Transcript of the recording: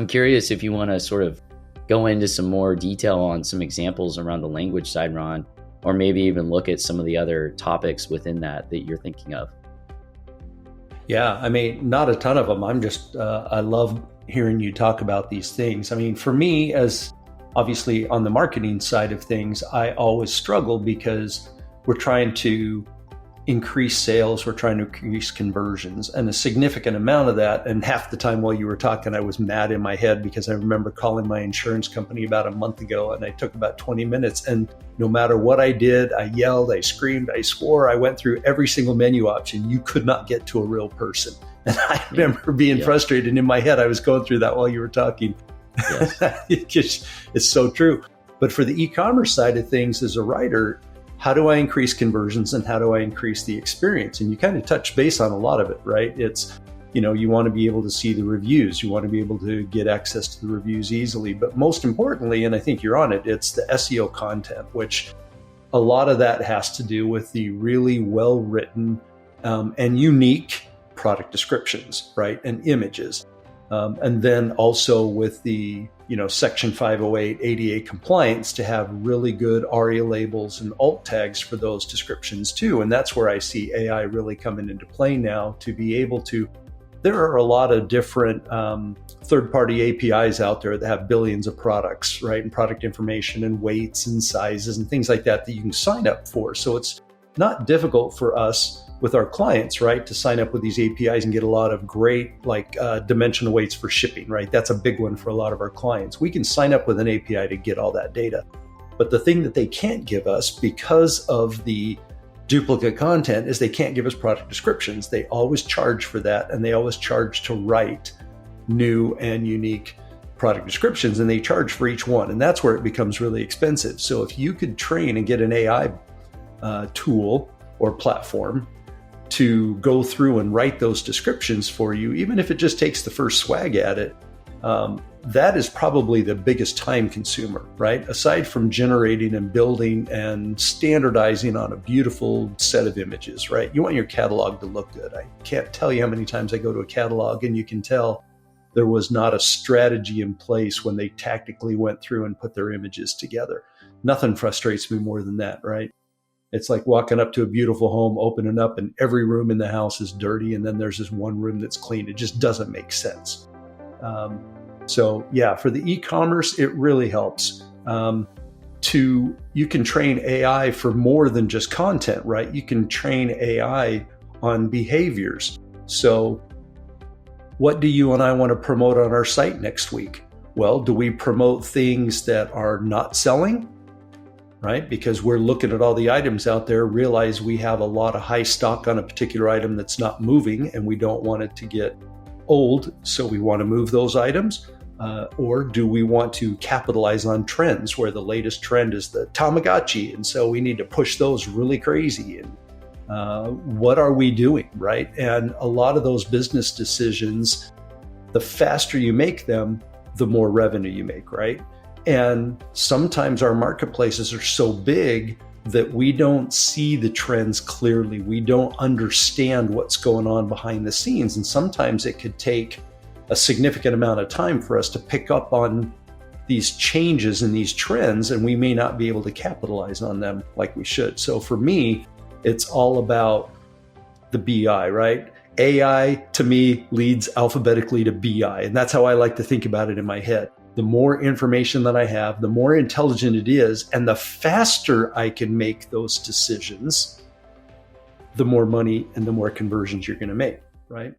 I'm curious if you want to sort of go into some more detail on some examples around the language side, Ron, or maybe even look at some of the other topics within that you're thinking of. Yeah, I mean, not a ton of them. I'm just, I love hearing you talk about these things. I mean, for me, as obviously on the marketing side of things, I always struggle because we're trying to increase sales, we're trying to increase conversions, and a significant amount of that. And half the time while you were talking, I was mad in my head because I remember calling my insurance company about a month ago, and I took about 20 minutes. And no matter what I did, I yelled, I screamed, I swore, I went through every single menu option. You could not get to a real person. And I remember being frustrated in my head. I was going through that while you were talking. Yes. It's so true. But for the e-commerce side of things, as a writer, how do I increase conversions and how do I increase the experience? And you kind of touch base on a lot of it, right? It's, you want to be able to see the reviews. You want to be able to get access to the reviews easily. But most importantly, and I think you're on it, it's the SEO content, which a lot of that has to do with the really well-written and unique product descriptions, right? And images. And then also with the, Section 508 ADA compliance to have really good ARIA labels and alt tags for those descriptions too. And that's where I see AI really coming into play now to be able to, there are a lot of different third-party APIs out there that have billions of products, right? And product information and weights and sizes and things like that you can sign up for. So it's not difficult for us with our clients, right, to sign up with these APIs and get a lot of great dimensional weights for shipping, right? That's a big one for a lot of our clients. We can sign up with an API to get all that data. But the thing that they can't give us because of the duplicate content is they can't give us product descriptions. They always charge for that, and they always charge to write new and unique product descriptions, and they charge for each one. And that's where it becomes really expensive. So if you could train and get an AI tool or platform to go through and write those descriptions for you, even if it just takes the first swag at it, that is probably the biggest time consumer, right? Aside from generating and building and standardizing on a beautiful set of images, right? You want your catalog to look good. I can't tell you how many times I go to a catalog and you can tell there was not a strategy in place when they tactically went through and put their images together. Nothing frustrates me more than that, right? It's like walking up to a beautiful home, opening up, and every room in the house is dirty, and then there's this one room that's clean. It just doesn't make sense. So yeah, for the e-commerce, it really helps. You can train AI for more than just content, right? You can train AI on behaviors. So what do you and I want to promote on our site next week? Well, do we promote things that are not selling? Right? Because we're looking at all the items out there, realize we have a lot of high stock on a particular item that's not moving and we don't want it to get old, so we want to move those items. Or do we want to capitalize on trends where the latest trend is the Tamagotchi, and so we need to push those really crazy? And what are we doing, right? And a lot of those business decisions, the faster you make them, the more revenue you make, right? And sometimes our marketplaces are so big that we don't see the trends clearly. We don't understand what's going on behind the scenes. And sometimes it could take a significant amount of time for us to pick up on these changes and these trends, and we may not be able to capitalize on them like we should. So for me, it's all about the BI, right? AI to me leads alphabetically to BI. And that's how I like to think about it in my head. The more information that I have, the more intelligent it is, and the faster I can make those decisions, the more money and the more conversions you're going to make, right?